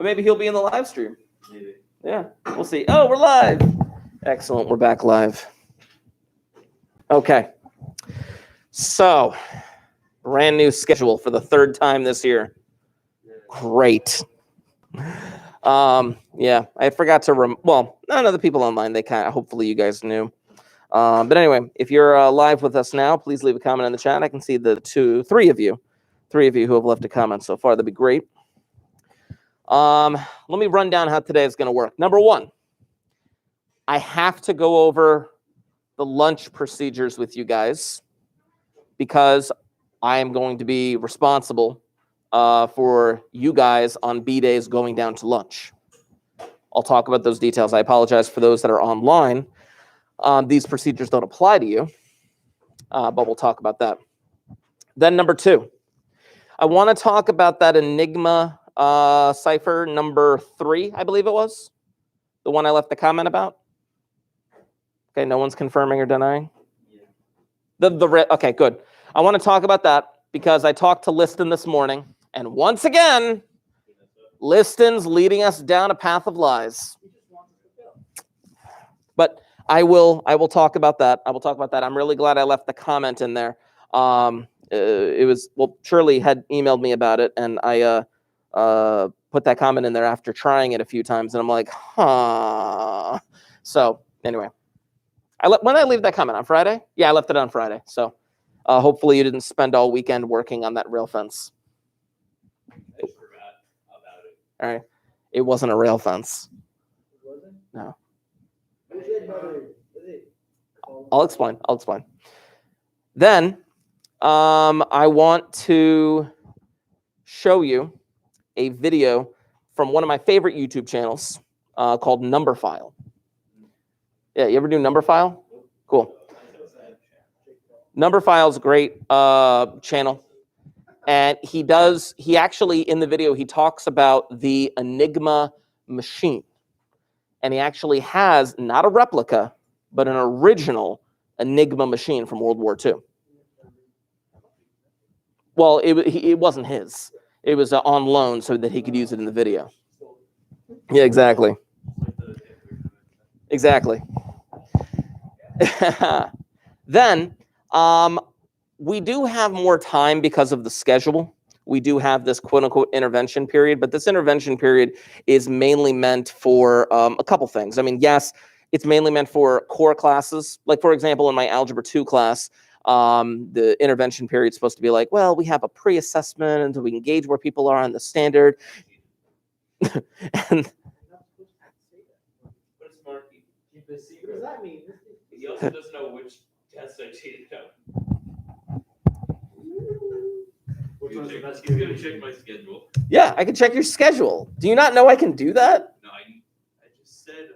But maybe he'll be in the live stream. Maybe. Yeah, we'll see. Oh, we're live. Excellent. We're back live. Okay. So, brand new schedule for the third time this year. Great. Yeah, I forgot to well, none of the people online, they kind of, hopefully you guys knew. But anyway, if you're live with us now, please leave a comment in the chat. I can see the three of you who have left a comment so far. That'd be great. Let me run down how today is going to work. Number one, I have to go over the lunch procedures with you guys because I am going to be responsible for you guys on B days going down to lunch. I'll talk about those details. I apologize for those that are online. These procedures don't apply to you, but we'll talk about that. Then number two, I want to talk about that Enigma cipher number 3, I believe it was. The one I left the comment about. Okay, no one's confirming or denying. Yeah. Okay, good. I want to talk about that because I talked to Liston this morning, and once again, Liston's leading us down a path of lies. But I will talk about that. I will talk about that. I'm really glad I left the comment in there. It was, well, Shirley had emailed me about it, and I put that comment in there after trying it a few times, and I'm like, huh. So anyway, when did I leave that comment? On Friday? Yeah, I left it on Friday. So hopefully you didn't spend all weekend working on that rail fence. I just forgot about it. All right. It wasn't a rail fence. It wasn't? No. I'll explain. Then I want to show you a video from one of my favorite YouTube channels called Numberphile. Yeah, you ever do Numberphile? Cool. Numberphile's a great channel. And he actually, in the video, he talks about the Enigma machine. And he actually has not a replica, but an original Enigma machine from World War II. Well, it wasn't his. It was on loan so that he could use it in the video. Yeah, exactly. Exactly. Then, we do have more time because of the schedule. We do have this quote-unquote intervention period, but this intervention period is mainly meant for a couple things. I mean, yes, it's mainly meant for core classes. Like, for example, in my Algebra 2 class, the intervention period is supposed to be like, well, we have a pre-assessment until we can gauge where people are on the standard. And What is Mark? Keep the secret. What does that mean? He also doesn't know which test I cheated on. He's going to check my schedule. yeah, I can check your schedule. Do you not know I can do that? No, I just said.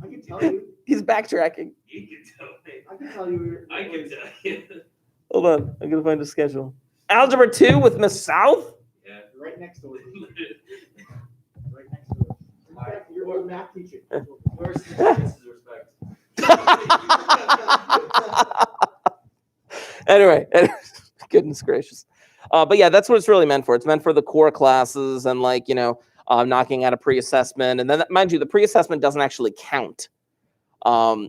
I can tell you. He's backtracking. You can tell me. I can tell you. I can tell you. Hold on, I'm gonna find a schedule. Algebra 2 with Miss South? Yeah. Right next to it. Right next to it. In fact, you're a math teacher. Where's his respect? Anyway, goodness gracious. But yeah, that's what it's really meant for. It's meant for the core classes and like, knocking out a pre-assessment. And then mind you, the pre-assessment doesn't actually count.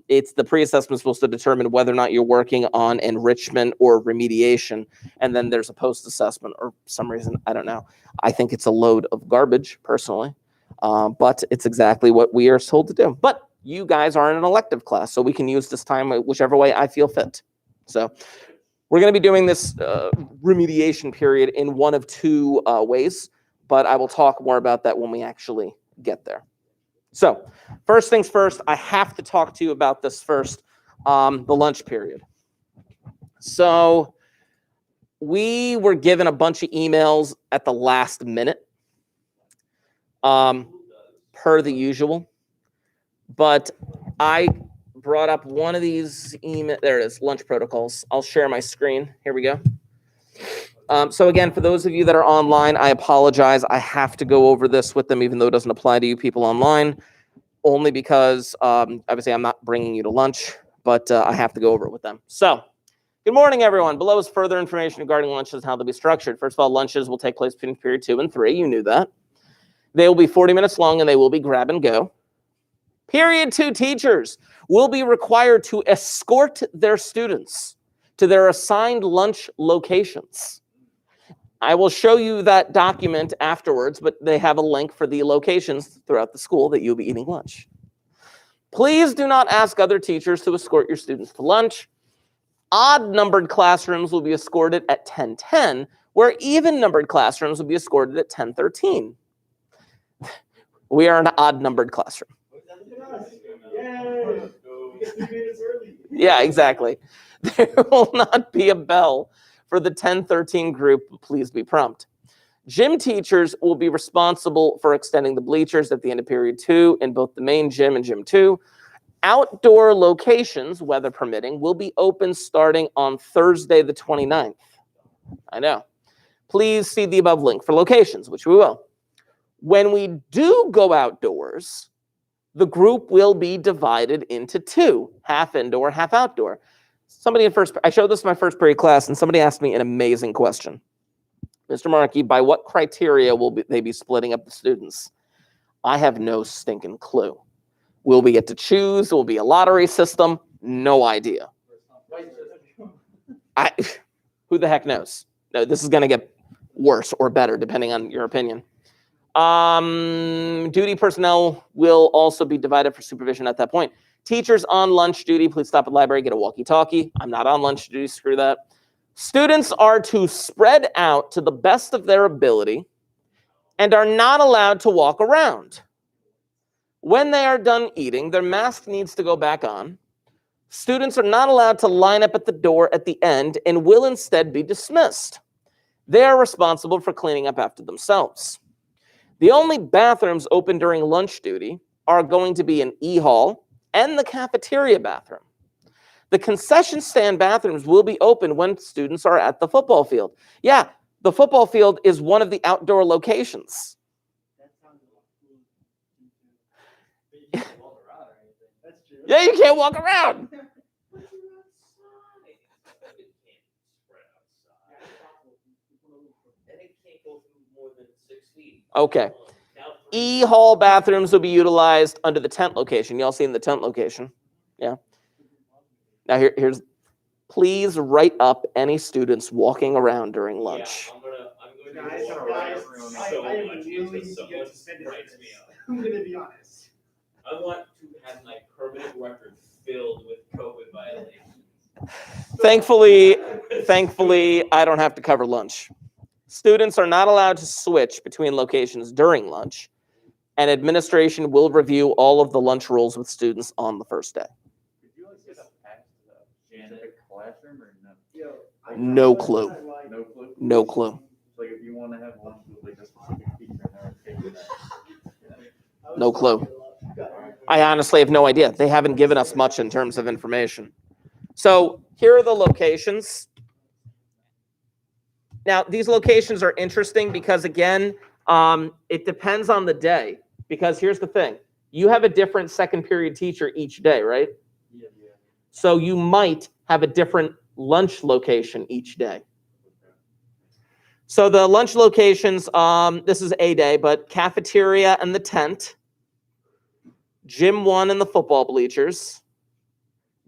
It's the pre-assessment supposed to determine whether or not you're working on enrichment or remediation. And then there's a post-assessment or some reason, I don't know. I think it's a load of garbage personally, but it's exactly what we are told to do. But you guys are in an elective class, so we can use this time whichever way I feel fit. So we're going to be doing this remediation period in one of two ways, but I will talk more about that when we actually get there. So first things first, I have to talk to you about this first, the lunch period. So we were given a bunch of emails at the last minute, per the usual, but I brought up one of these email. There it is, lunch protocols. I'll share my screen. Here we go. So again, for those of you that are online, I apologize. I have to go over this with them, even though it doesn't apply to you people online, only because obviously I'm not bringing you to lunch, but I have to go over it with them. So good morning, everyone. Below is further information regarding lunches and how they'll be structured. First of all, lunches will take place between period 2 and 3. You knew that. They will be 40 minutes long and they will be grab and go. Period 2 teachers will be required to escort their students to their assigned lunch locations. I will show you that document afterwards, but they have a link for the locations throughout the school that you'll be eating lunch. Please do not ask other teachers to escort your students to lunch. Odd-numbered classrooms will be escorted at 10:10, where even-numbered classrooms will be escorted at 10:13. We are an odd-numbered classroom. Yay! We get 3 minutes early. Yeah, exactly. There will not be a bell for the 10:13 group. Please be prompt. Gym teachers will be responsible for extending the bleachers at the end of period 2 in both the main gym and gym 2. Outdoor locations, weather permitting, will be open starting on Thursday the 29th. I know. Please see the above link for locations, which we will. When we do go outdoors, the group will be divided into 2, half indoor, half outdoor. I showed this in my first period class, and somebody asked me an amazing question. Mr. Markey, by what criteria will they be splitting up the students? I have no stinking clue. Will we get to choose? Will it be a lottery system? No idea. Who the heck knows? No, this is going to get worse or better, depending on your opinion. Duty personnel will also be divided for supervision at that point. Teachers on lunch duty, please stop at the library, get a walkie-talkie. I'm not on lunch duty, screw that. Students are to spread out to the best of their ability and are not allowed to walk around. When they are done eating, their mask needs to go back on. Students are not allowed to line up at the door at the end and will instead be dismissed. They are responsible for cleaning up after themselves. The only bathrooms open during lunch duty are going to be an E-hall and the cafeteria bathroom. The concession stand bathrooms will be open when students are at the football field. Yeah, the football field is one of the outdoor locations. That's true. Yeah, you can't walk around. Okay. E-hall bathrooms will be utilized under the tent location. Y'all seen the tent location? Yeah. Now here's, please write up any students walking around during lunch. Yeah, I'm going Guys, to write guys, everyone I so am much willing until to someone get suspended for writes me this. up. I'm gonna be honest. I want to have my permanent record filled with COVID violations. Thankfully, I don't have to cover lunch. Students are not allowed to switch between locations during lunch, and administration will review all of the lunch rules with students on the first day. Could you like get a pass to the janitor classroom or no? Yo, I No got clue. what I like. No clue? No clue. Like if you want to have lunch with like a specific teacher and they're taking that. I was No clue. talking a lot. I honestly have no idea. They haven't given us much in terms of information. So here are the locations. Now, these locations are interesting because, again, it depends on the day. Because here's the thing. You have a different second period teacher each day, right? Yeah. So you might have a different lunch location each day. So the lunch locations, this is a day, but cafeteria and the tent, gym 1 and the football bleachers,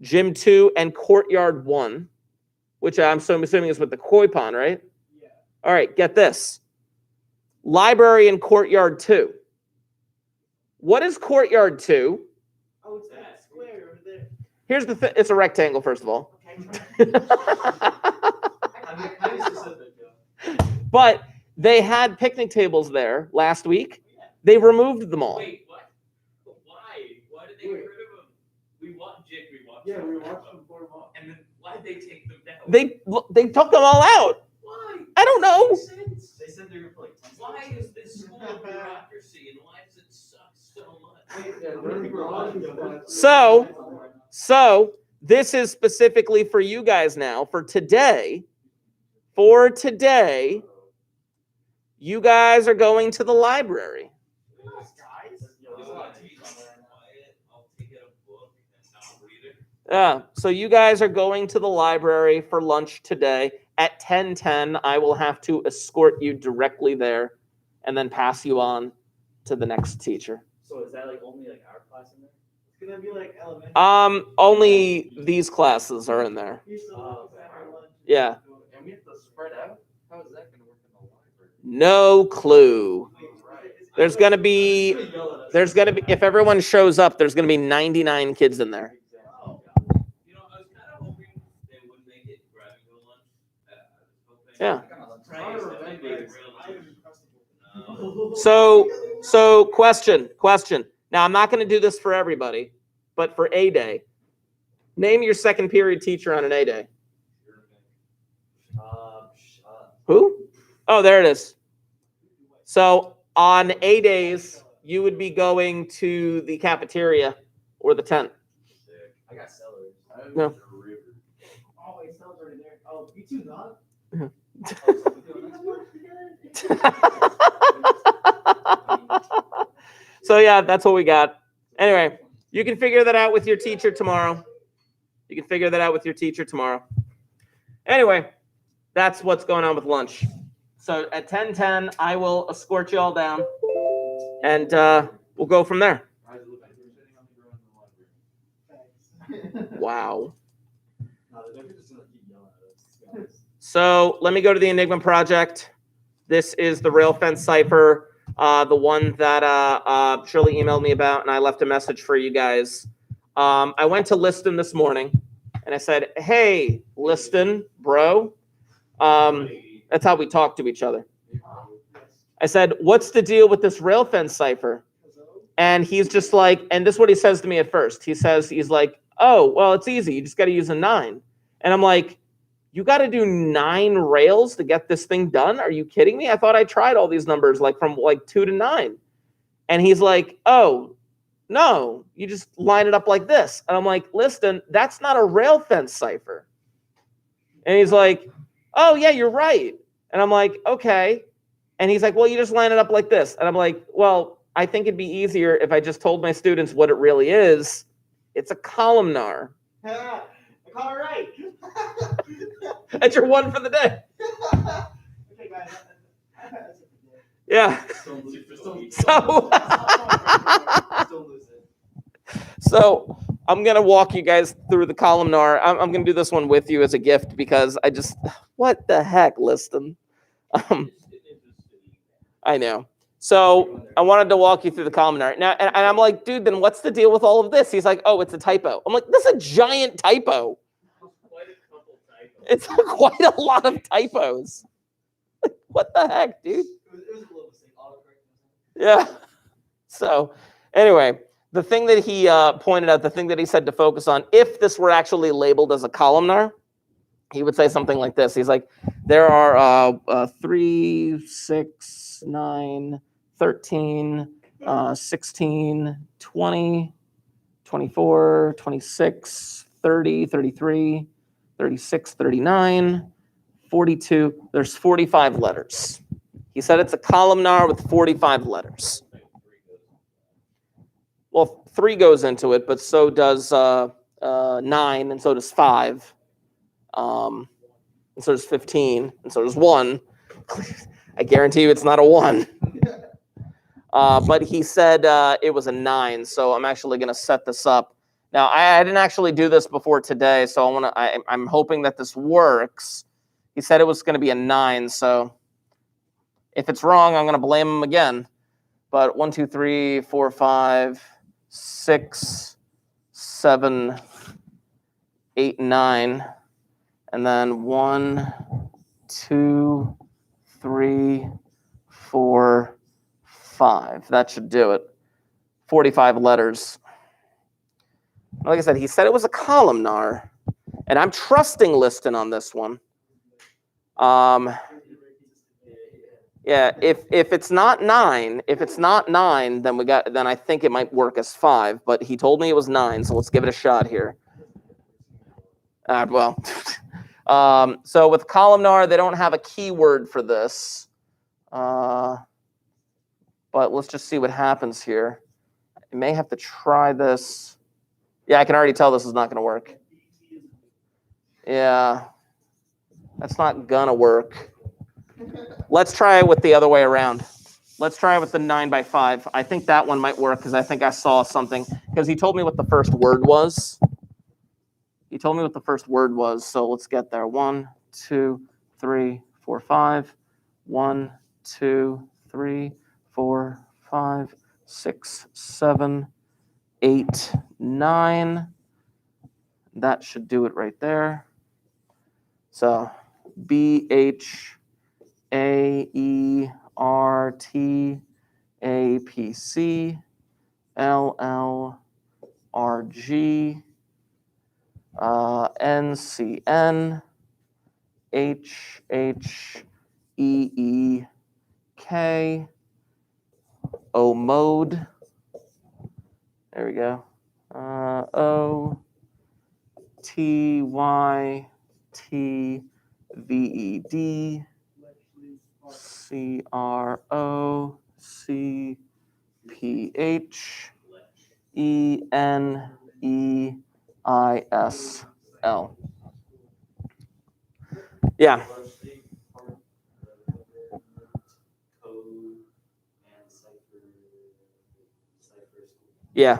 gym 2 and courtyard 1, which I'm assuming is with the koi pond, right? Yeah. All right, get this. Library and courtyard 2. What is courtyard 2? Oh, it's that square over there. Here's the thing. It's a rectangle, first of all. Okay. I'm specific, yo. But they had picnic tables there last week. They removed them all. Wait, what? Why? Why did they get rid of them? We watched Jake. Yeah, we watched them for a while. And then why did they take them down? They took them all out. Why? I don't know. Makes sense. They said they were for like 10 Why is this school of bureaucracy and why does it suck so much? So this is specifically for you guys now. For today, you guys are going to the library. I'll take out a book and not read it. Yeah. So you guys are going to the library for lunch today at 10:10. I will have to escort you directly there and then pass you on to the next teacher. So is that like only like our class in there? It's gonna be like elementary. Only these classes are in there. Yeah. And we have to spread out? How is that gonna work in the library? No clue. Right. There's gonna be, if everyone shows up, there's gonna be 99 kids in there. You know, I was kind of hoping they would make it grabbing to lunch. I was hoping. Yeah. Praying is that maybe a real lunch. So question. Now I'm not gonna do this for everybody, but for A Day, name your second period teacher on an A Day. Who? Oh, there it is. So on A Days, you would be going to the cafeteria or the tent. I got celery. No. Oh, wait, sounds right there. Oh, you two not? So yeah, that's what we got. Anyway, you can figure that out with your teacher tomorrow. Anyway, that's what's going on with lunch. So at 10:10, I will escort you all down, and we'll go from there. Wow. So let me go to the Enigma project. This is the rail fence cipher, the one that Shirley emailed me about, and I left a message for you guys. I went to Liston this morning, and I said, "Hey, Liston, bro." That's how we talk to each other. I said, "What's the deal with this rail fence cipher?" And he's just like, and this is what he says to me at first. He's like, "Oh, well, it's easy. You just got to use a 9." And I'm like, "You got to do 9 rails to get this thing done? Are you kidding me? I thought I tried all these numbers like from like 2 to 9. And he's like, "Oh, no, you just line it up like this." And I'm like, "Listen, that's not a rail fence cipher." And he's like, "Oh, yeah, you're right." And I'm like, "Okay." And he's like, "Well, you just line it up like this." And I'm like, "Well, I think it'd be easier if I just told my students what it really is. It's a columnar." I caught it right. That's your one for the day. Okay, guys. Yeah. Don't lose it. So, Don't lose it. so I'm going to walk you guys through the columnar. I'm going to do this one with you as a gift because what the heck, Liston? I know. So I wanted to walk you through the columnar. Now, and I'm like, "Dude, then what's the deal with all of this?" He's like, "Oh, it's a typo." I'm like, "This is a giant typo. Quite a couple typos. It's quite a lot of typos." Like, what the heck, dude? It was a little mistake. Autocorrect. Yeah. So anyway, the thing that he pointed out, the thing that he said to focus on, if this were actually labeled as a columnar, he would say something like this. He's like, there are 3, 6, 9, 13, 16, 20, 24, 26, 30, 33, 36, 39, 42. There's 45 letters. He said it's a columnar with 45 letters. Well, 3 goes into it, but so does 9, and so does 5. And so does 15, and so does 1. I guarantee you it's not a 1. But he said it was a 9, so I'm actually going to set this up. Now, I didn't actually do this before today, so I'm hoping that this works. He said it was going to be a 9, so if it's wrong, I'm going to blame him again. But 1, 2, 3, 4, 5, 6, 7, 8, 9, and then 1, 2, 3, 4, 5. That should do it. 45 letters. Like I said, he said it was a columnar, and I'm trusting Liston on this one. Yeah, if it's not 9, then I think it might work as 5. But he told me it was 9, so let's give it a shot here. So with columnar, they don't have a keyword for this. But let's just see what happens here. I may have to try this. Yeah, I can already tell this is not going to work. Yeah, that's not going to work. Let's try it with the other way around. Let's try it with the 9x5. I think that one might work because I think I saw something. Because he told me what the first word was. He told me what the first word was. So let's get there. 1, 2, 3, 4, 5. 1, 2, 3, 4, 5, 6, 7, 8, 9. That should do it right there. So BHAERTAPCLLRGNCNHHEEK O mode. There we go. O T Y T V E D C R O C P H E N E I S L. Yeah. Yeah.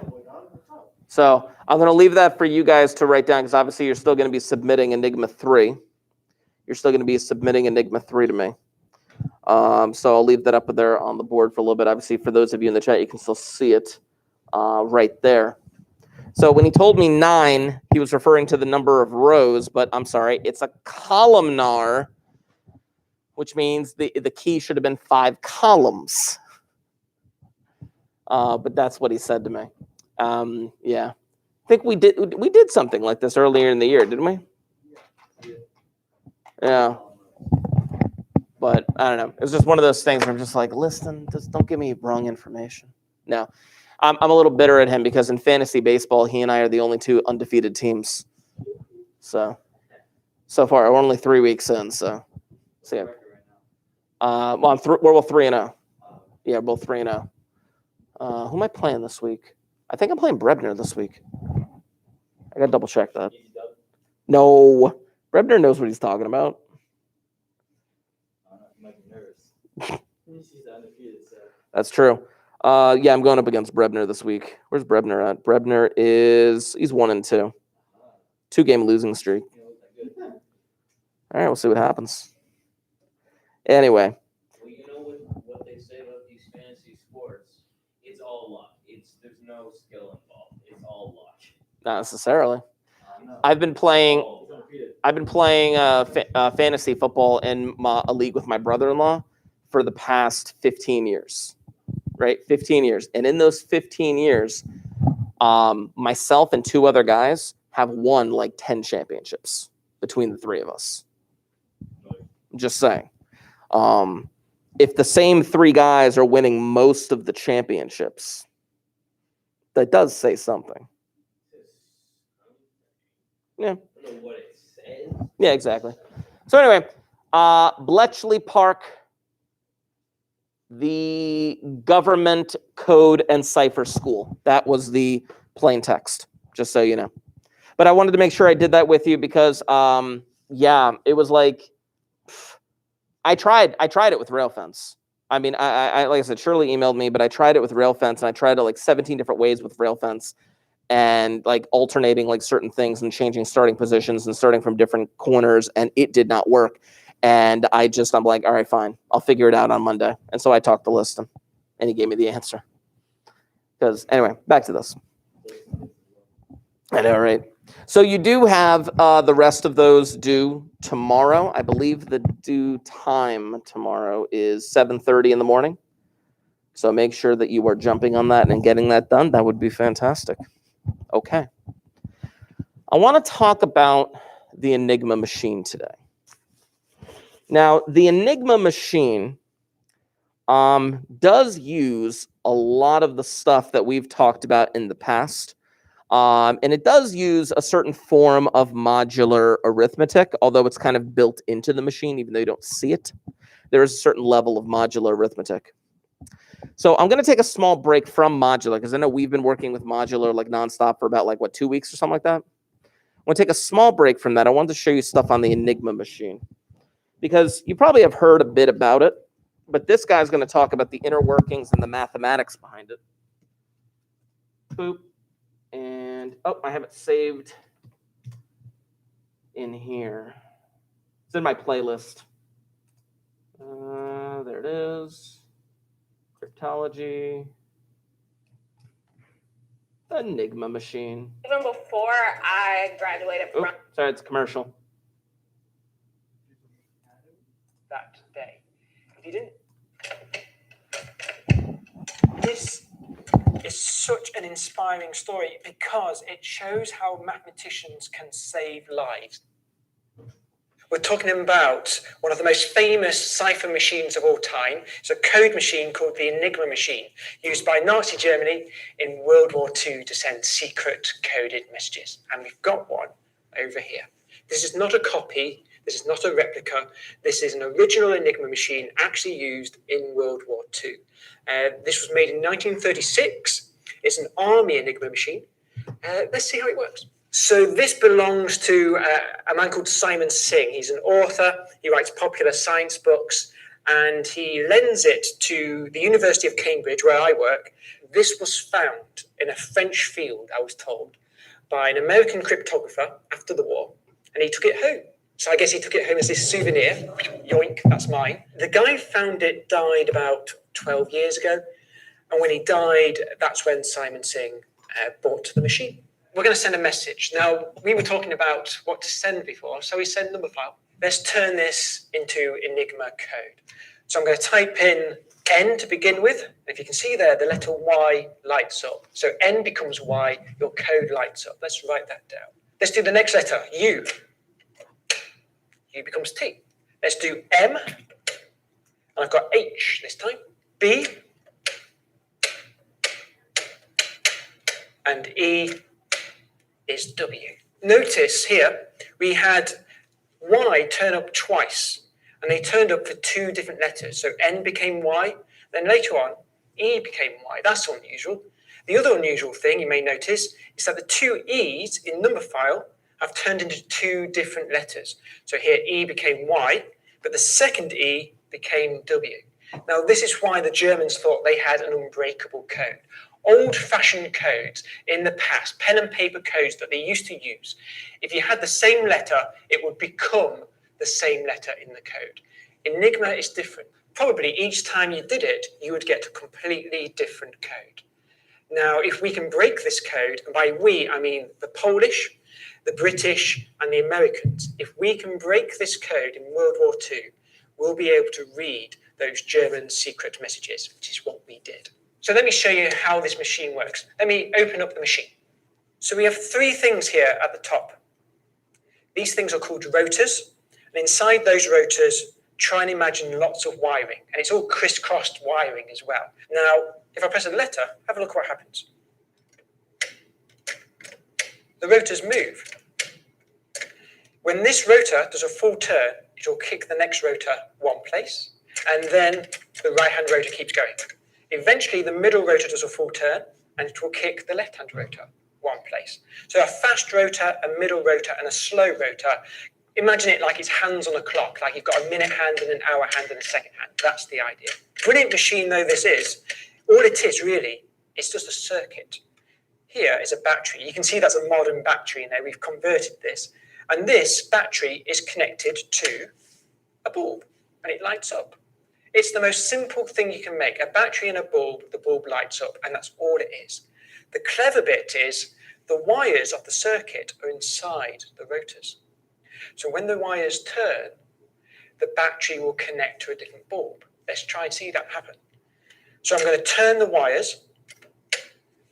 So I'm going to leave that for you guys to write down because obviously you're still going to be submitting Enigma 3. You're still going to be submitting Enigma 3 to me. So I'll leave that up there on the board for a little bit. Obviously, for those of you in the chat, you can still see it right there. So when he told me 9, he was referring to the number of rows, but I'm sorry, it's a columnar, which means the key should have been 5 columns. But that's what he said to me. Yeah. I think we did something like this earlier in the year, didn't we? Yeah. But I don't know. It's just one of those things where I'm just like, listen, just don't give me wrong information. No. I'm a little bitter at him because in fantasy baseball, he and I are the only 2 undefeated teams. So far, we're only 3 weeks in. So yeah. Well, we're both 3-0. Yeah, both 3-0. Who am I playing this week? I think I'm playing Brebner this week. I gotta double check that. No, Brebner knows what he's talking about. That's true. Yeah, I'm going up against Brebner this week. Where's Brebner at? Brebner he's 1-2. 2-game losing streak. All right, we'll see what happens. Anyway. Well, you know what they say about these fantasy sports? It's all luck. There's no skill involved. It's all luck. Not necessarily. I've been playing fantasy football in a league with my brother-in-law for the past 15 years, right? 15 years. And in those 15 years, myself and 2 other guys have won like 10 championships between the 3 of us. Just saying. If the same 3 guys are winning most of the championships, that does say something. Yeah. I don't know what it says. Yeah, exactly. So anyway, Bletchley Park, the government code and cipher school. That was the plain text, just so you know. But I wanted to make sure I did that with you because, yeah, it was like, I tried it with Railfence. I mean, I like I said, Shirley emailed me, but I tried it with Railfence, and I tried it like 17 different ways with Railfence, and like alternating like certain things and changing starting positions and starting from different corners, and it did not work. And I'm like, all right, fine, I'll figure it out on Monday. And so I talked to Liston, and he gave me the answer. Because anyway, back to this. I know, right? So you do have the rest of those due tomorrow. I believe the due time tomorrow is 7:30 in the morning. So make sure that you are jumping on that and getting that done. That would be fantastic. Okay. I want to talk about the Enigma machine today. Now, the Enigma machine does use a lot of the stuff that we've talked about in the past. And it does use a certain form of modular arithmetic, although it's kind of built into the machine, even though you don't see it. There is a certain level of modular arithmetic. So I'm going to take a small break from modular, because I know we've been working with modular like nonstop for about 2 weeks or something like that. I'm going to take a small break from that. I wanted to show you stuff on the Enigma machine, because you probably have heard a bit about it. But this guy's going to talk about the inner workings and the mathematics behind it. Boop. And, oh, I have it saved in here. It's in my playlist. There it is. Cryptology. Enigma machine. Even before I graduated Oh, from sorry, it's commercial. that day. If you didn't. This is such an inspiring story because it shows how mathematicians can save lives. We're talking about one of the most famous cipher machines of all time. It's a code machine called the Enigma machine, used by Nazi Germany in World War II to send secret coded messages. And we've got one over here. This is not a copy. This is not a replica. This is an original Enigma machine actually used in World War II. This was made in 1936. It's an army Enigma machine. Let's see how it works. So this belongs to a man called Simon Singh. He's an author. He writes popular science books, and he lends it to the University of Cambridge, where I work. This was found in a French field, I was told, by an American cryptographer after the war, and he took it home. So I guess he took it home as this souvenir. Yoink, that's mine. The guy who found it died about 12 years ago, and when he died, that's when Simon Singh bought the machine. We're going to send a message. Now, we were talking about what to send before, so we send number file. Let's turn this into Enigma code. So I'm going to type in N to begin with. And if you can see there, the letter Y lights up. So N becomes Y, your code lights up. Let's write that down. Let's do the next letter, U. U becomes T. Let's do M. And I've got H this time. B. And E is W. Notice here, we had Y turn up twice, and they turned up for two different letters. So N became Y, then later on, E became Y. That's unusual. The other unusual thing you may notice is that the two E's in number file have turned into two different letters. So here E became Y, but the second E became W. Now this is why the Germans thought they had an unbreakable code. Old-fashioned codes in the past, pen and paper codes that they used to use, if you had the same letter, it would become the same letter in the code. Enigma is different. Probably each time you did it, you would get a completely different code. Now, if we can break this code, and by we, I mean the Polish, the British, and the Americans, if we can break this code in World War II, we'll be able to read those German secret messages, which is what we did. So let me show you how this machine works. Let me open up the machine. So we have three things here at the top. These things are called rotors. And inside those rotors, try and imagine lots of wiring. And it's all crisscrossed wiring as well. Now, if I press a letter, have a look what happens. The rotors move. When this rotor does a full turn, it will kick the next rotor one place. And then the right-hand rotor keeps going. Eventually, the middle rotor does a full turn, and it will kick the left-hand rotor one place. So a fast rotor, a middle rotor, and a slow rotor. Imagine it like it's hands on a clock, like you've got a minute hand and an hour hand and a second hand. That's the idea. Brilliant machine though this is, all it is really, it's just a circuit. Here is a battery. You can see that's a modern battery in there. We've converted this. And this battery is connected to a bulb, and it lights up. It's the most simple thing you can make. A battery and a bulb, the bulb lights up, and that's all it is. The clever bit is the wires of the circuit are inside the rotors. So when the wires turn, the battery will connect to a different bulb. Let's try and see that happen. So I'm going to turn the wires,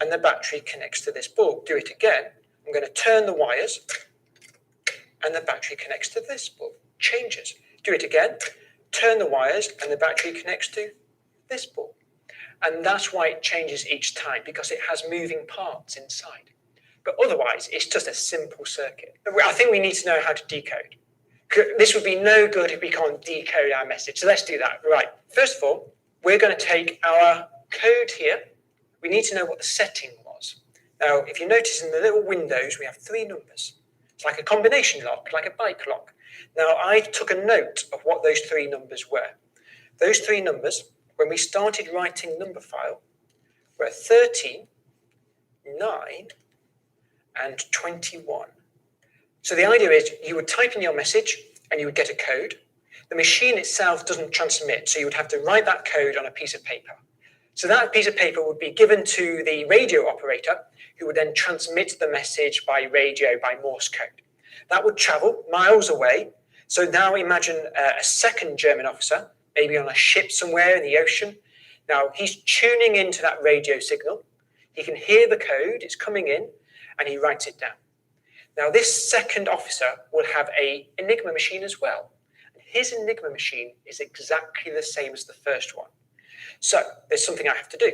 and the battery connects to this bulb. Do it again. I'm going to turn the wires, and the battery connects to this bulb. Changes. Do it again. Turn the wires, and the battery connects to this bulb. And that's why it changes each time, because it has moving parts inside. But otherwise, it's just a simple circuit. I think we need to know how to decode. This would be no good if we can't decode our message. So let's do that. Right. First of all, we're going to take our code here. We need to know what the setting was. Now, if you notice in the little windows, we have three numbers. It's like a combination lock, like a bike lock. Now, I took a note of what those three numbers were. those three numbers, when we started writing number file, were 13, 9, and 21. So the idea is you would type in your message and you would get a code. The machine itself doesn't transmit, so you would have to write that code on a piece of paper. So that piece of paper would be given to the radio operator, who would then transmit the message by radio by Morse code. That would travel miles away. So now imagine a second German officer, maybe on a ship somewhere in the ocean. Now he's tuning into that radio signal. He can hear the code, it's coming in, and he writes it down. Now this second officer will have an Enigma machine as well. His Enigma machine is exactly the same as the first one. So there's something I have to do.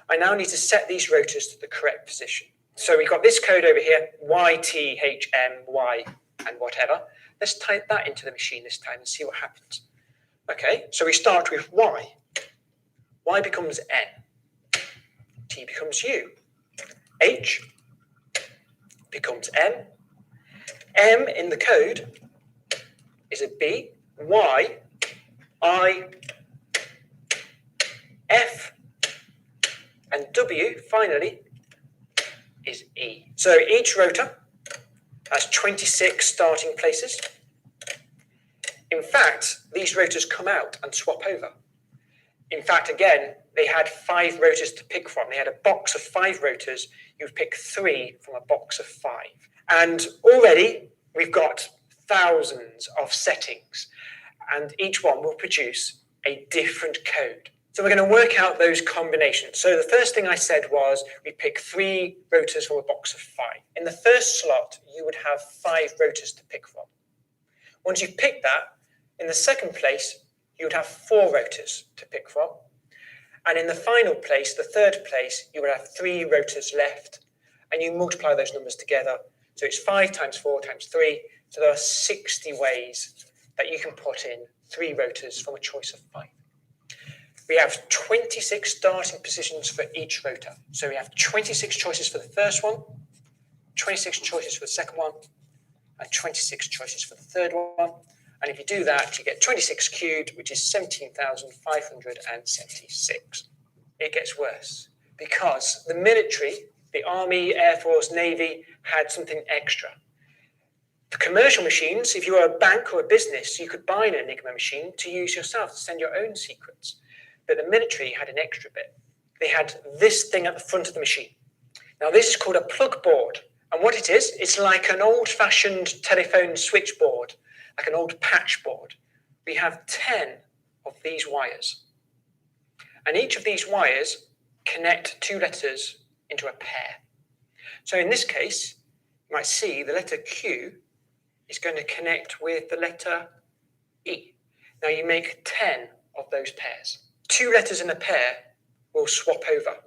I now need to set these rotors to the correct position. So we've got this code over here, Y, T, H, M, Y, and whatever. Let's type that into the machine this time and see what happens. Okay, so we start with Y. Y becomes N. T becomes U. H becomes M. M in the code is a B. Y, I, F, and W, finally, is E. So each rotor has 26 starting places. In fact, these rotors come out and swap over. In fact, again, they had 5 rotors to pick from. They had a box of 5 rotors. You would pick 3 from a box of 5. And already we've got thousands of settings, and each one will produce a different code. So we're going to work out those combinations. So the first thing I said was we pick 3 rotors from a box of 5. In the first slot, you would have 5 rotors to pick from. Once you've picked that, in the second place, you would have 4 rotors to pick from. And in the final place, the third place, you would have 3 rotors left. And you multiply those numbers together. So it's 5 times 4 times 3. So there are 60 ways that you can put in 3 rotors from a choice of 5. We have 26 starting positions for each rotor. So we have 26 choices for the first one, 26 choices for the second one, and 26 choices for the third one. And if you do that, you get 26 cubed, which is 17,576. It gets worse because the military, the Army, Air Force, Navy, had something extra. For commercial machines, if you were a bank or a business, you could buy an Enigma machine to use yourself to send your own secrets. But the military had an extra bit. They had this thing at the front of the machine. Now this is called a plug board. And what it is, it's like an old-fashioned telephone switchboard, like an old patch board. We have 10 of these wires. And each of these wires connect 2 letters into a pair. So in this case, you might see the letter Q is going to connect with the letter E. Now you make 10 of those pairs. 2 letters in a pair will swap over.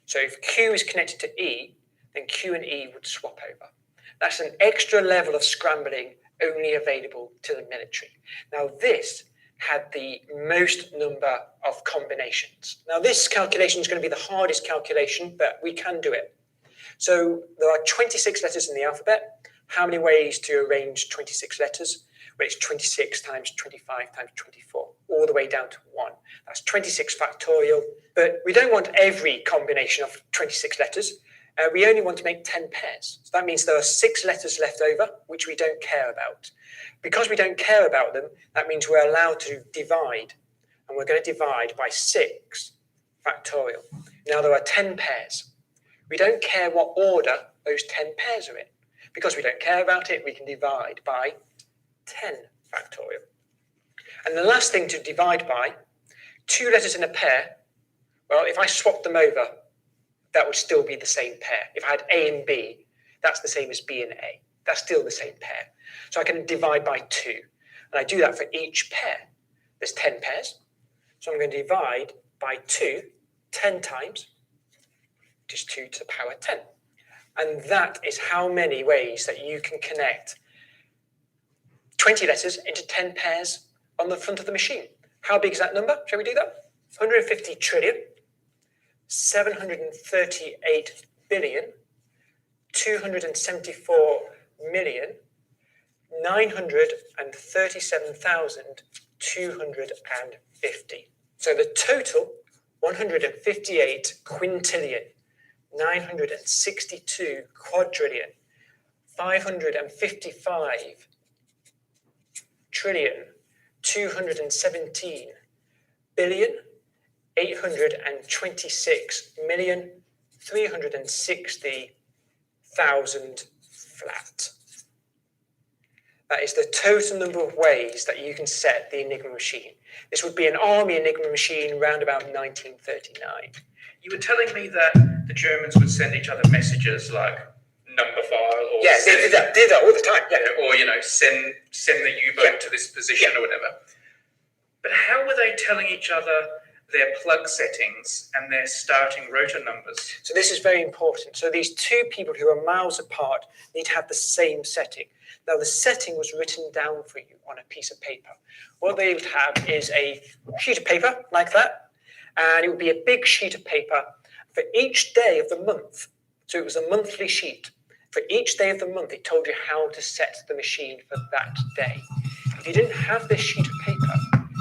So if Q is connected to E, then Q and E would swap over. That's an extra level of scrambling only available to the military. Now this had the most number of combinations. Now this calculation is going to be the hardest calculation, but we can do it. So there are 26 letters in the alphabet. How many ways to arrange 26 letters? Well, it's 26 times 25 times 24, all the way down to 1. That's 26 factorial, but we don't want every combination of 26 letters. We only want to make 10 pairs. So that means there are 6 letters left over, which we don't care about. Because we don't care about them, that means we're allowed to divide. And we're going to divide by 6 factorial. Now there are 10 pairs. We don't care what order those 10 pairs are in. Because we don't care about it, we can divide by 10 factorial. And the last thing to divide by, 2 letters in a pair, well, if I swap them over, that would still be the same pair. If I had A and B, that's the same as B and A. That's still the same pair. So I can divide by 2. And I do that for each pair. There's 10 pairs. So I'm going to divide by 2 10 times, which is 2 to the power 10. And that is how many ways that you can connect 20 letters into 10 pairs on the front of the machine. How big is that number? Shall we do that? 150 trillion. 738 billion, 274 million, 937,250. 50. So the total, 158 quintillion, 962 quadrillion, 555 trillion, 217 billion, 826,360,000 flat. That is the total number of ways that you can set the Enigma machine. This would be an army Enigma machine around about 1939. You were telling me that the Germans would send each other messages like number file or Yeah, they did that all the time. Yeah. or send the U-boat to this position or whatever. But how were they telling each other their plug settings and their starting rotor numbers? So this is very important. So these two people who are miles apart need to have the same setting. Now the setting was written down for you on a piece of paper. What they would have is a sheet of paper like that, and it would be a big sheet of paper for each day of the month. So it was a monthly sheet. For each day of the month, it told you how to set the machine for that day. If you didn't have this sheet of paper,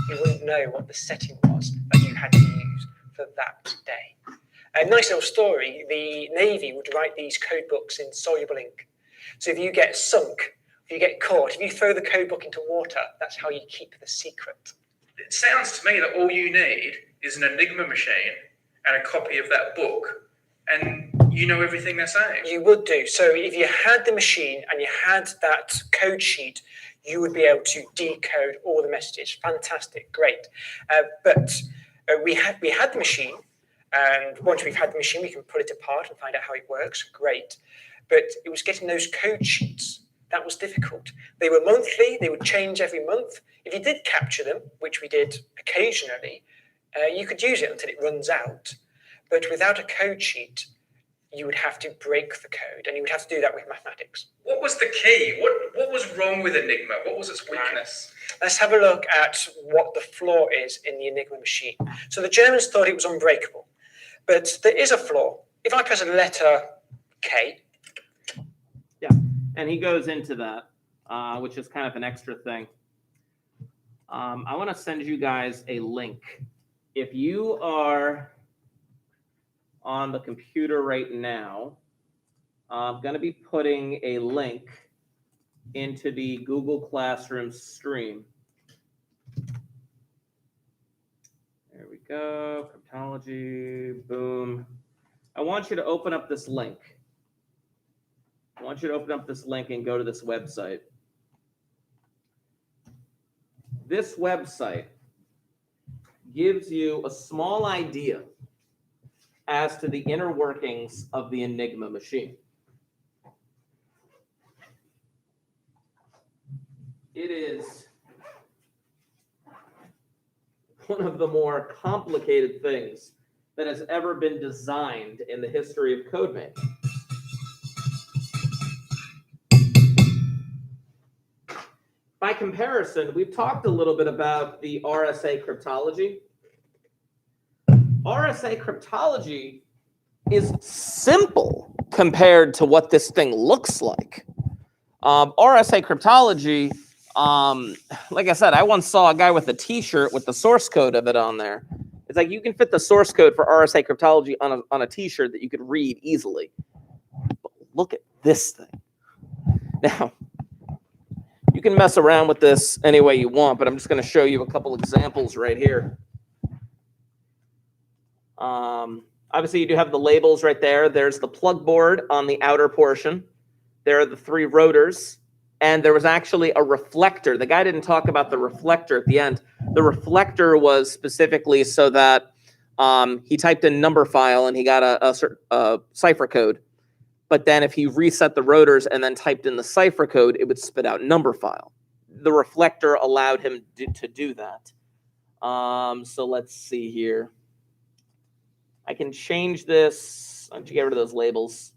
you wouldn't know what the setting was that you had to use for that day. A nice little story, the Navy would write these code books in soluble ink. So if you get sunk, if you get caught, if you throw the code book into water, that's how you keep the secret. It sounds to me that all you need is an Enigma machine and a copy of that book, and you know everything they're saying. You would do. So if you had the machine and you had that code sheet, you would be able to decode all the messages. Fantastic, great. But we had the machine, and once we've had the machine, we can pull it apart and find out how it works. Great. But it was getting those code sheets. That was difficult. They were monthly. They would change every month. If you did capture them, which we did occasionally, you could use it until it runs out. But without a code sheet, you would have to break the code, and you would have to do that with mathematics. What was the key? What was wrong with Enigma? What was its weakness? Let's have a look at what the flaw is in the Enigma machine. So the Germans thought it was unbreakable, but there is a flaw. If I press a letter K. Yeah, and he goes into that, which is kind of an extra thing. I want to send you guys a link. If you are on the computer right now, I'm going to be putting a link into the Google Classroom stream. There we go. Cryptology. Boom. I want you to open up this link. I want you to open up this link and go to this website. This website gives you a small idea as to the inner workings of the Enigma machine. It is one of the more complicated things that has ever been designed in the history of codemaking. By comparison, we've talked a little bit about the RSA cryptology. RSA cryptology is simple compared to what this thing looks like. RSA cryptology, like I said, I once saw a guy with a T-shirt with the source code of it on there. It's like you can fit the source code for RSA cryptology on a T-shirt that you could read easily. But look at this thing. Now, you can mess around with this any way you want, but I'm just going to show you a couple examples right here. Obviously, you do have the labels right there. There's the plug board on the outer portion. There are the three rotors, and there was actually a reflector. The guy didn't talk about the reflector at the end. The reflector was specifically so that he typed in number file and he got a cipher code. But then if he reset the rotors and then typed in the cipher code, it would spit out number file. The reflector allowed him to do that. So let's see here. I can change this. Why don't you get rid of those labels?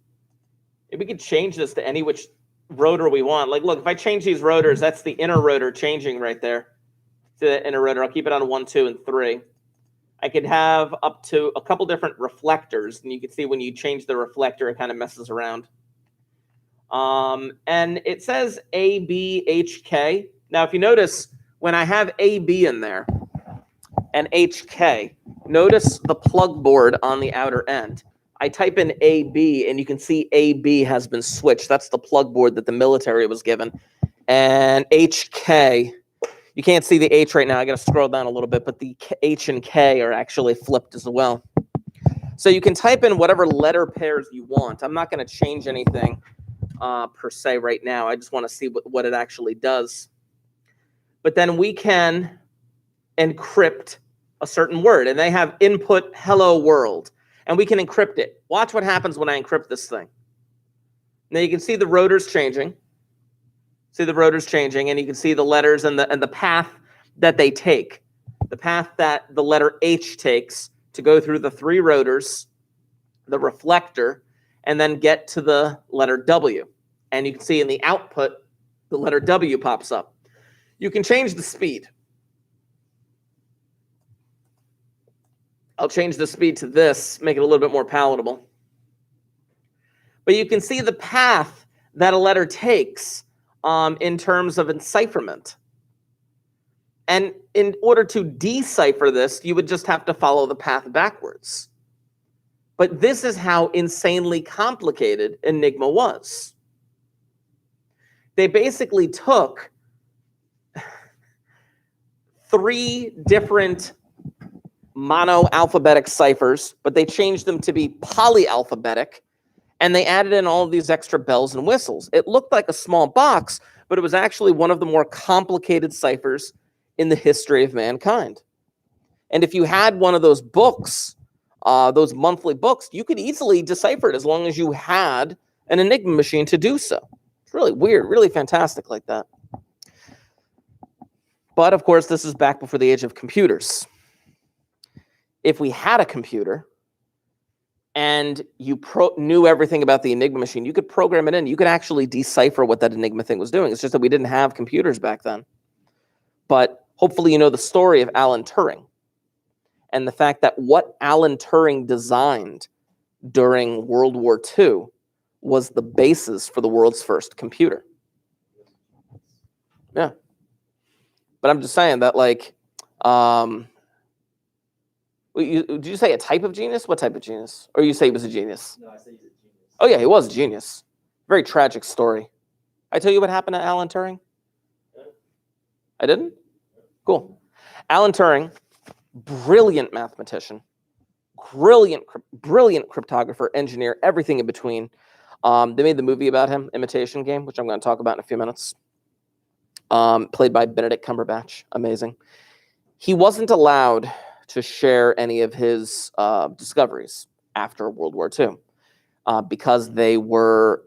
If we could change this to any which rotor we want. Like, look, if I change these rotors, that's the inner rotor changing right there. To the inner rotor. I'll keep it on 1, 2, and 3. I could have up to a couple different reflectors, and you can see when you change the reflector, it kind of messes around. And it says ABHK. Now, if you notice, when I have AB in there, and HK. Notice the plug board on the outer end. I type in AB, and you can see AB has been switched. That's the plug board that the military was given. And HK, you can't see the H right now. I got to scroll down a little bit, but the H and K are actually flipped as well. So you can type in whatever letter pairs you want. I'm not going to change anything per se right now. I just want to see what it actually does. But then we can encrypt a certain word, and they have input hello world, and we can encrypt it. Watch what happens when I encrypt this thing. Now you can see the rotors changing. See the rotors changing, and you can see the letters and the path that they take. The path that the letter H takes to go through the 3 rotors, the reflector, and then get to the letter W. And you can see in the output, the letter W pops up. You can change the speed. I'll change the speed to this, make it a little bit more palatable. But you can see the path that a letter takes in terms of encipherment. And in order to decipher this, you would just have to follow the path backwards. But this is how insanely complicated Enigma was. They basically took 3 different mono-alphabetic ciphers, but they changed them to be polyalphabetic, and they added in all of these extra bells and whistles. It looked like a small box, but it was actually one of the more complicated ciphers in the history of mankind. And if you had one of those books, those monthly books, you could easily decipher it as long as you had an Enigma machine to do so. It's really weird, really fantastic like that. But of course, this is back before the age of computers. If we had a computer and you knew everything about the Enigma machine, you could program it in. You could actually decipher what that Enigma thing was doing. It's just that we didn't have computers back then. But hopefully you know the story of Alan Turing and the fact that what Alan Turing designed during World War II was the basis for the world's first computer. Yeah. But I'm just saying that, like, did you say a type of genius? What type of genius? Or you say he was a genius? No, I said he's a genius. Oh, yeah, he was a genius. Very tragic story. I tell you what happened to Alan Turing? I didn't? Cool. Alan Turing, brilliant mathematician, brilliant cryptographer, engineer, everything in between. They made the movie about him, Imitation Game, which I'm going to talk about in a few minutes. Played by Benedict Cumberbatch. Amazing. He wasn't allowed to share any of his discoveries after World War II because they were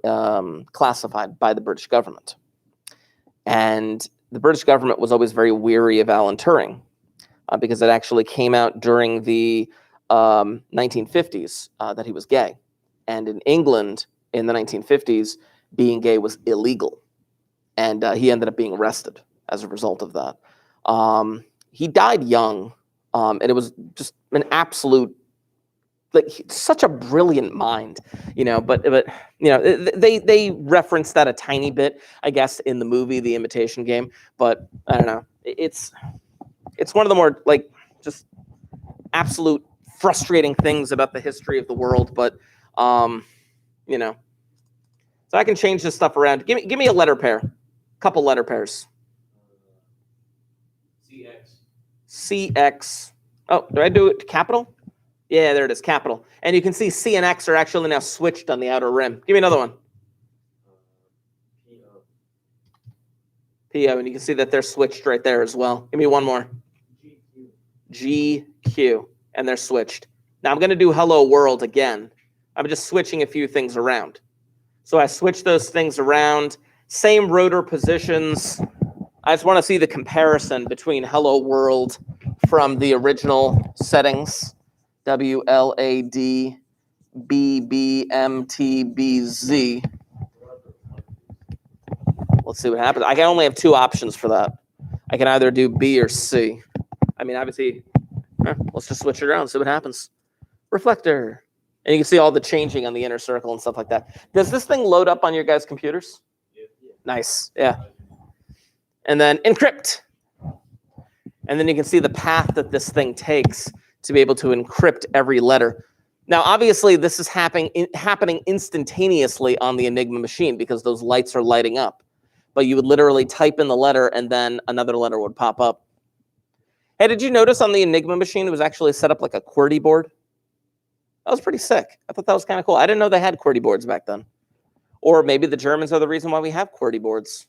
classified by the British government. And the British government was always very weary of Alan Turing because it actually came out during the 1950s that he was gay. And in England in the 1950s, being gay was illegal. And he ended up being arrested as a result of that. He died young, and it was just an absolute, like, such a brilliant mind, you know. But you know, they referenced that a tiny bit, I guess, in the movie The Imitation Game. But I don't know. It's one of the more, like, just absolute frustrating things about the history of the world. But you know, so I can change this stuff around. Give me a letter pair. Couple letter pairs. CX. Oh, do I do it capital? Yeah, there it is, capital. And you can see C and X are actually now switched on the outer rim. Give me another one. PO, and you can see that they're switched right there as well. Give me one more. GQ, and they're switched. Now I'm going to do hello world again. I'm just switching a few things around. So I switch those things around. Same rotor positions. I just want to see the comparison between hello world from the original settings. WLAD BBMTBZ. Let's see what happens. I can only have 2 options for that. I can either do B or C. I mean, obviously, let's just switch it around and see what happens. Reflector. And you can see all the changing on the inner circle and stuff like that. Does this thing load up on your guys' computers? Nice, yeah. And then encrypt. And then you can see the path that this thing takes to be able to encrypt every letter. Now, obviously, this is happening instantaneously on the Enigma machine because those lights are lighting up. But you would literally type in the letter and then another letter would pop up. Hey, did you notice on the Enigma machine it was actually set up like a QWERTY board? That was pretty sick. I thought that was kind of cool. I didn't know they had QWERTY boards back then. Or maybe the Germans are the reason why we have QWERTY boards.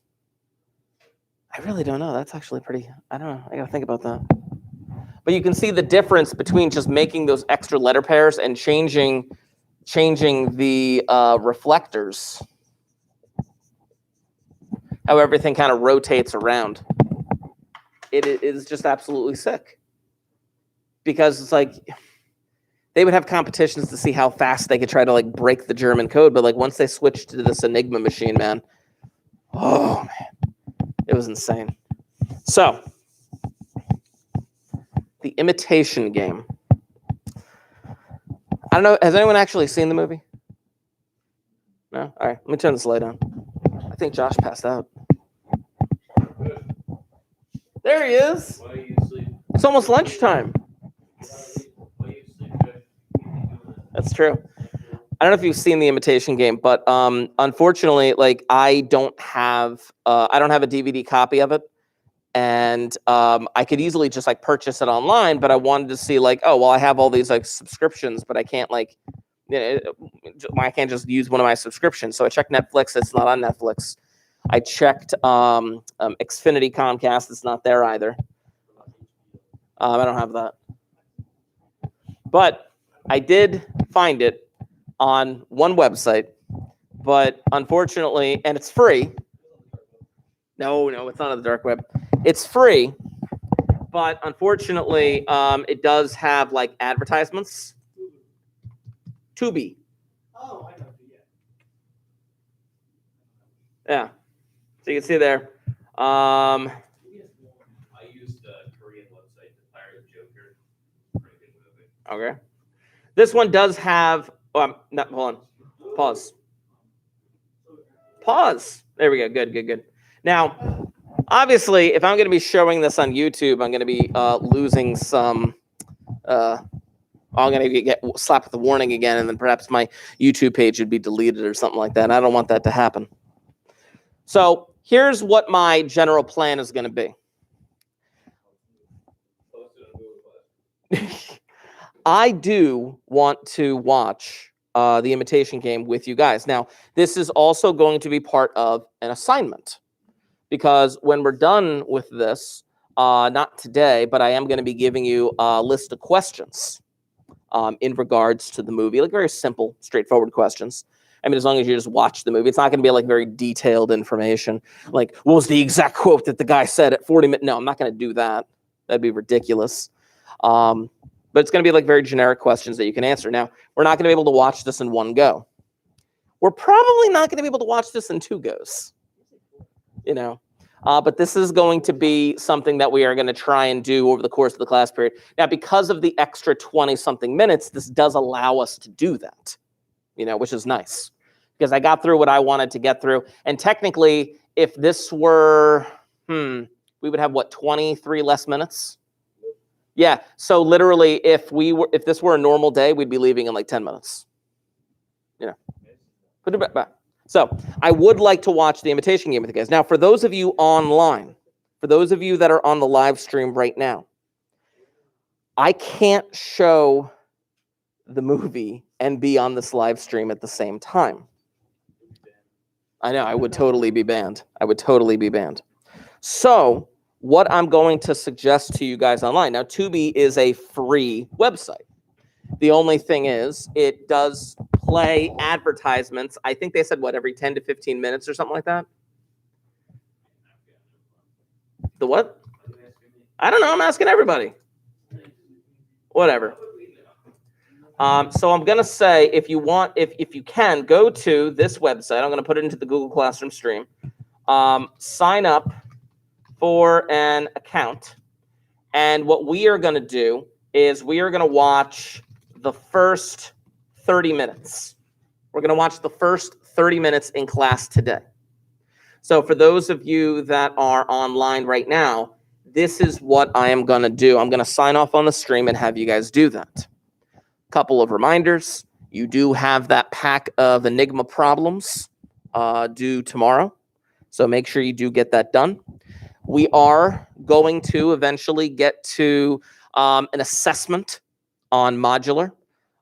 I really don't know. That's actually pretty, I don't know. I got to think about that. But you can see the difference between just making those extra letter pairs and changing the reflectors. How everything kind of rotates around. It is just absolutely sick. Because it's like, they would have competitions to see how fast they could try to like break the German code. But like once they switched to this Enigma machine, man, oh man, it was insane. So, The Imitation Game. I don't know. Has anyone actually seen the movie? No? All right. Let me turn this light on. I think Josh passed out. There he is. Why are you asleep? It's almost lunchtime. Why are you asleep, Jack? That's true. I don't know if you've seen The Imitation Game, but unfortunately, like I don't have a DVD copy of it. And I could easily just like purchase it online, but I wanted to see like, oh, well, I have all these like subscriptions, but I can't like, I can't just use one of my subscriptions. So I checked Netflix. It's not on Netflix. I checked Xfinity Comcast. It's not there either. I don't have that. But I did find it on one website, but unfortunately, and it's free. No, it's not on the dark web. It's free, but unfortunately, it does have like advertisements. P2B. Oh, I know. Yeah. So you can see there. I used a Korean website to pirate Joker. Pretty good movie. Okay. This one does have. Oh, hold on. Pause. There we go. Good. Now, obviously, if I'm going to be showing this on YouTube, I'm going to be losing some. I'm going to get slapped with a warning again, and then perhaps my YouTube page would be deleted or something like that. I don't want that to happen. So here's what my general plan is going to be. I do want to watch The Imitation Game with you guys. Now, this is also going to be part of an assignment. Because when we're done with this, not today, but I am going to be giving you a list of questions in regards to the movie, like very simple, straightforward questions. I mean, as long as you just watch the movie, it's not going to be like very detailed information. Like, what was the exact quote that the guy said at 40 minutes? No, I'm not going to do that. That'd be ridiculous. But it's going to be like very generic questions that you can answer. Now, we're not going to be able to watch this in one go. We're probably not going to be able to watch this in 2 goes. But this is going to be something that we are going to try and do over the course of the class period. Now, because of the extra 20-something minutes, this does allow us to do that, which is nice. Because I got through what I wanted to get through. And technically, if this were, we would have, 23 less minutes? Yeah, so literally, if this were a normal day, we'd be leaving in like 10 minutes. Put it back. So I would like to watch The Imitation Game with you guys. Now, for those of you online, for those of you that are on the live stream right now, I can't show the movie and be on this live stream at the same time. I know, I would totally be banned. So what I'm going to suggest to you guys online. Now, P2B is a free website. The only thing is, it does play advertisements. I think they said, every 10 to 15 minutes or something like that? The what? I don't know. I'm asking everybody. Whatever. So I'm going to say, if you can, go to this website. I'm going to put it into the Google Classroom stream. Sign up for an account. And what we are going to do is we are going to watch the first 30 minutes. We're going to watch the first 30 minutes in class today. So for those of you that are online right now, this is what I am going to do. I'm going to sign off on the stream and have you guys do that. Couple of reminders. You do have that pack of Enigma problems due tomorrow. So make sure you do get that done. We are going to eventually get to an assessment on modular.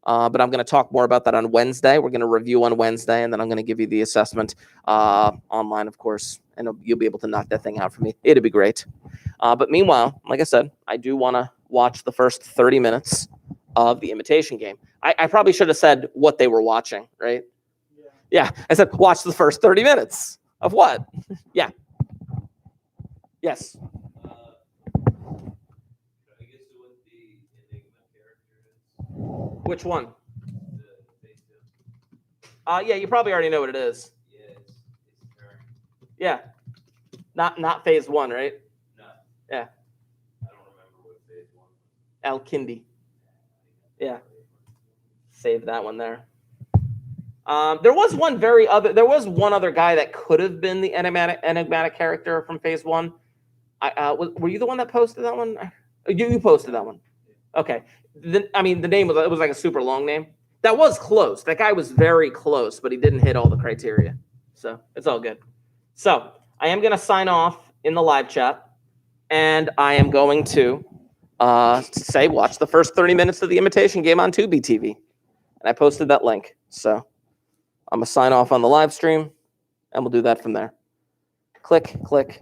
But I'm going to talk more about that on Wednesday. We're going to review on Wednesday, and then I'm going to give you the assessment online, of course, and you'll be able to knock that thing out for me. It'll be great. But meanwhile, like I said, I do want to watch the first 30 minutes of the Imitation Game. I probably should have said what they were watching, right? Yeah, I said watch the first 30 minutes of what? Yeah. Yes. I guess what the Enigma character is. Which one? The phase two. Yeah, you probably already know what it is. Yeah, it's very Yeah. Not phase one, right? no. Yeah. I don't remember what phase one was. Al-Kindi. Yeah. Save that one there. There was one other guy that could have been the enigmatic character from phase one. Were you the one that posted that one? You posted that one. Okay. The name was like a super long name. That was close. That guy was very close, but he didn't hit all the criteria. So it's all good. So I am going to sign off in the live chat, and I am going to say watch the first 30 minutes of the Imitation Game on 2B TV. And I posted that link. So I'm going to sign off on the live stream, and we'll do that from there. Click, click,